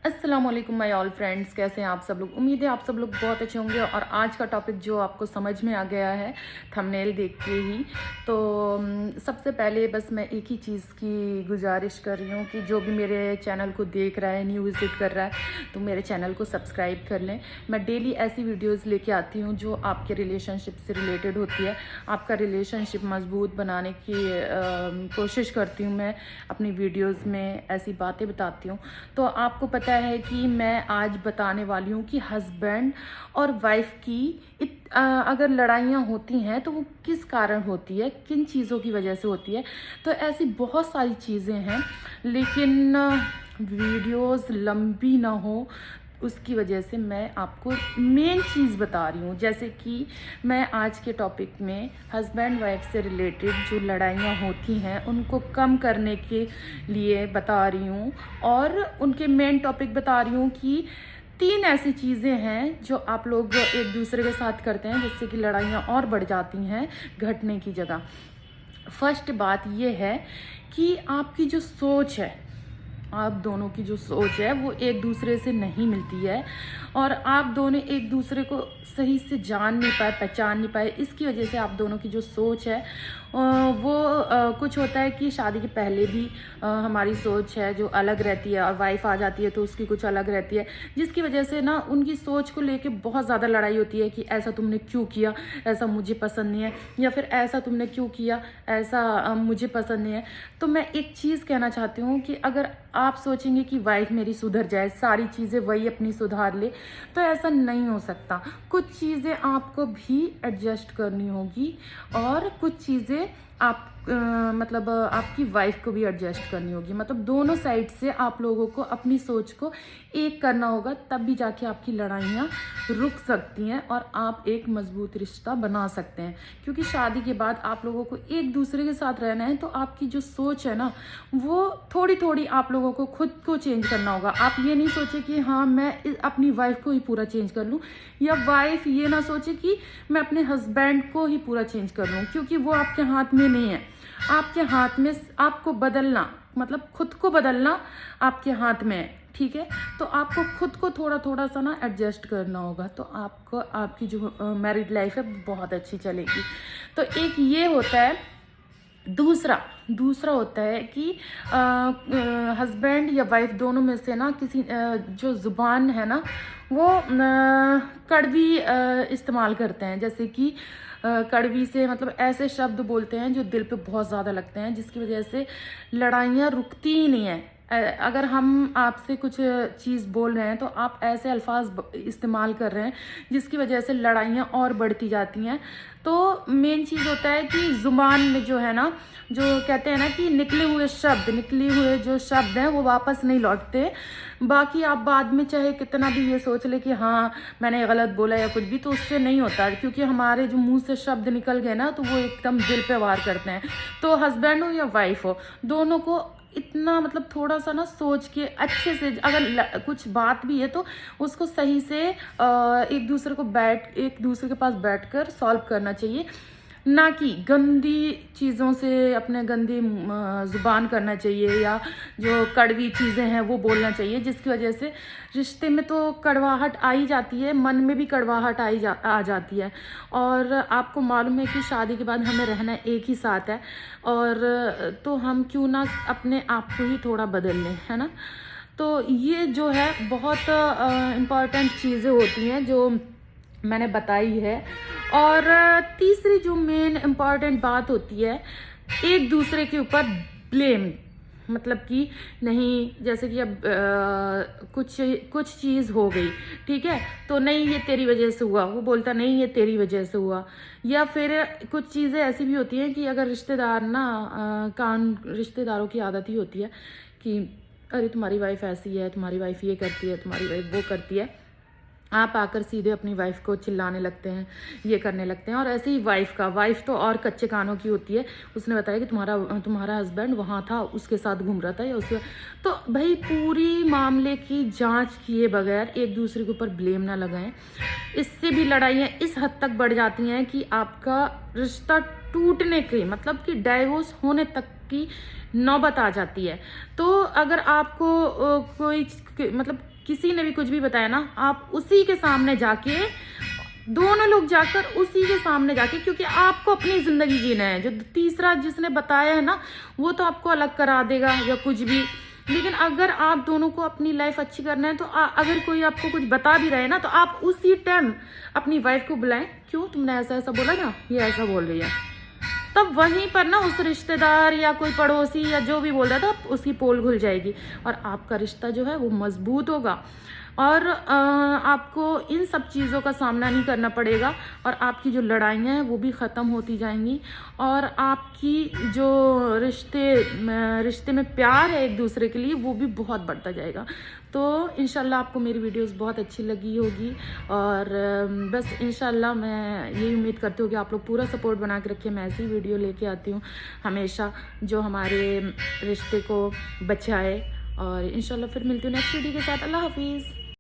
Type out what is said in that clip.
अस्सलाम वालेकुम my all friends, कैसे हैं आप सब लोग। उम्मीद है आप सब लोग बहुत अच्छे होंगे। और आज का टॉपिक जो आपको समझ में आ गया है थंबनेल देख के ही, तो सबसे पहले बस मैं एक ही चीज़ की गुजारिश कर रही हूँ कि जो भी मेरे चैनल को देख रहा है, न्यू विजिट कर रहा है, तो मेरे चैनल को सब्सक्राइब कर लें। मैं डेली ऐसी वीडियोज़ लेके आती हूँ जो आपके रिलेशनशिप से रिलेटेड होती है। आपका रिलेशनशिप मजबूत बनाने की कोशिश करती हूँ मैं अपनी वीडियोज़ में, ऐसी बातें बताती हूँ। तो आपको पता है कि मैं आज बताने वाली हूँ कि हस्बैंड और वाइफ की अगर लड़ाइयाँ होती हैं तो वो किस कारण होती है, किन चीज़ों की वजह से होती है। तो ऐसी बहुत सारी चीज़ें हैं, लेकिन वीडियोस लंबी ना हो उसकी वजह से मैं आपको मेन चीज़ बता रही हूँ। जैसे कि मैं आज के टॉपिक में हस्बैंड वाइफ से रिलेटेड जो लड़ाइयाँ होती हैं उनको कम करने के लिए बता रही हूँ, और उनके मेन टॉपिक बता रही हूँ कि 3 ऐसी चीज़ें हैं जो आप लोग एक दूसरे के साथ करते हैं जिससे कि लड़ाइयाँ और बढ़ जाती हैं घटने की जगह। फर्स्ट बात ये है कि आपकी जो सोच है, आप दोनों की जो सोच है वो एक दूसरे से नहीं मिलती है, और आप दोनों एक दूसरे को सही से जान नहीं पाए, पहचान नहीं पाए। इसकी वजह से आप दोनों की जो सोच है वो कुछ होता है कि शादी के पहले भी हमारी सोच है जो अलग रहती है, और वाइफ आ जाती है तो उसकी कुछ अलग रहती है, जिसकी वजह से ना उनकी सोच को लेके बहुत ज़्यादा लड़ाई होती है कि ऐसा तुमने क्यों किया, ऐसा मुझे पसंद नहीं है, या फिर ऐसा तुमने क्यों किया, ऐसा मुझे पसंद नहीं है। तो मैं एक चीज़ कहना चाहती हूँ कि अगर आप सोचेंगे कि वाइफ मेरी सुधर जाए, सारी चीज़ें वही अपनी सुधार ले, तो ऐसा नहीं हो सकता। कुछ चीज़ें आपको भी एडजस्ट करनी होगी, और कुछ चीज़ें आप मतलब आपकी वाइफ को भी एडजस्ट करनी होगी। मतलब दोनों साइड से आप लोगों को अपनी सोच को एक करना होगा, तब भी जाके आपकी लड़ाइयाँ रुक सकती हैं और आप एक मजबूत रिश्ता बना सकते हैं। क्योंकि शादी के बाद आप लोगों को एक दूसरे के साथ रहना है, तो आपकी जो सोच है ना वो थोड़ी थोड़ी आप लोगों को खुद को चेंज करना होगा। आप ये नहीं सोचे कि हाँ मैं अपनी वाइफ को ही पूरा चेंज कर लूँ, या वाइफ ये ना सोचे कि मैं अपने हस्बैंड को ही पूरा चेंज कर लूँ, क्योंकि वो आपके हाथ में नहीं है। आपके हाथ में आपको बदलना, मतलब खुद को बदलना आपके हाथ में है, ठीक है। तो आपको खुद को थोड़ा थोड़ा सा ना एडजस्ट करना होगा, तो आपको आपकी जो मैरिड लाइफ है बहुत अच्छी चलेगी। तो एक ये होता है। दूसरा होता है कि हस्बैंड या वाइफ दोनों में से ना किसी जो ज़ुबान है ना वो कड़वी इस्तेमाल करते हैं। जैसे कि कड़वी से मतलब ऐसे शब्द बोलते हैं जो दिल पे बहुत ज़्यादा लगते हैं, जिसकी वजह से लड़ाइयाँ रुकती ही नहीं है। अगर हम आपसे कुछ चीज़ बोल रहे हैं तो आप ऐसे अल्फाज इस्तेमाल कर रहे हैं जिसकी वजह से लड़ाइयाँ और बढ़ती जाती हैं। तो मेन चीज़ होता है कि ज़ुबान में जो है ना, जो कहते हैं ना कि निकले हुए जो शब्द हैं वो वापस नहीं लौटते। बाकी आप बाद में चाहे कितना भी ये सोच ले कि हाँ मैंने गलत बोला या कुछ भी, तो उससे नहीं होता, क्योंकि हमारे जो मुंह से शब्द निकल गए ना तो वो एकदम दिल पे वार करते हैं। तो हस्बैंड हो या वाइफ हो, दोनों को इतना मतलब थोड़ा सा ना सोच के अच्छे से, अगर कुछ बात भी है तो उसको सही से एक दूसरे के पास बैठकर सॉल्व करना चाहिए, ना कि गंदी चीज़ों से अपने गंदी ज़ुबान करना चाहिए, या जो कड़वी चीज़ें हैं वो बोलना चाहिए, जिसकी वजह से रिश्ते में तो कड़वाहट आ ही जाती है, मन में भी कड़वाहट आ जाती है। और आपको मालूम है कि शादी के बाद हमें रहना एक ही साथ है, और तो हम क्यों ना अपने आप को ही थोड़ा बदल लें, है ना। तो ये जो है बहुत इम्पॉर्टेंट चीज़ें होती हैं जो मैंने बताई है। और तीसरी जो मेन इम्पॉर्टेंट बात होती है, एक दूसरे के ऊपर ब्लेम, मतलब कि नहीं, जैसे कि अब कुछ चीज़ हो गई, ठीक है, तो नहीं ये तेरी वजह से हुआ, वो बोलता नहीं ये तेरी वजह से हुआ। या फिर कुछ चीज़ें ऐसी भी होती हैं कि अगर रिश्तेदार ना रिश्तेदारों की आदत ही होती है कि अरे तुम्हारी वाइफ ऐसी है, तुम्हारी वाइफ ये करती है, तुम्हारी वाइफ वो करती है, आप आकर सीधे अपनी वाइफ को चिल्लाने लगते हैं, ये करने लगते हैं। और ऐसे ही वाइफ तो और कच्चे कानों की होती है। उसने बताया कि तुम्हारा हस्बैंड वहाँ था, उसके साथ घूम रहा था, या उसके, तो भाई पूरी मामले की जांच किए बगैर एक दूसरे के ऊपर ब्लेम ना लगाएं। इससे भी लड़ाइयाँ इस हद तक बढ़ जाती हैं कि आपका रिश्ता टूटने की, मतलब कि डाइवोर्स होने तक की नौबत आ जाती है। तो अगर आपको कोई मतलब किसी ने भी कुछ भी बताया ना, आप उसी के सामने जाके, दोनों लोग जाकर उसी के सामने जाके, क्योंकि आपको अपनी ज़िंदगी जीना है। जो तीसरा जिसने बताया है ना, वो तो आपको अलग करा देगा या कुछ भी। लेकिन अगर आप दोनों को अपनी लाइफ अच्छी करना है तो अगर कोई आपको कुछ बता भी रहे हैं ना, तो आप उसी टाइम अपनी वाइफ को बुलाएं, क्यों तुमने ऐसा ऐसा बोला ना, ये ऐसा बोल रही है। तब वहीं पर ना उस रिश्तेदार या कोई पड़ोसी या जो भी बोल रहा था, उसकी पोल खुल जाएगी और आपका रिश्ता जो है वो मजबूत होगा। और आपको इन सब चीज़ों का सामना नहीं करना पड़ेगा और आपकी जो लड़ाइयाँ हैं वो भी ख़त्म होती जाएंगी और आपकी जो रिश्ते में प्यार है एक दूसरे के लिए, वो भी बहुत बढ़ता जाएगा। तो इंशाल्लाह आपको मेरी वीडियोस बहुत अच्छी लगी होगी और बस इंशाल्लाह मैं यही उम्मीद करती हूँ कि आप लोग पूरा सपोर्ट बना के रखिए। मैं ऐसी वीडियो लेके आती हूँ हमेशा जो हमारे रिश्ते को बचाए। और इंशाल्लाह फिर मिलती हूँ नेक्स्ट वीडियो के साथ। अल्लाह हाफिज़।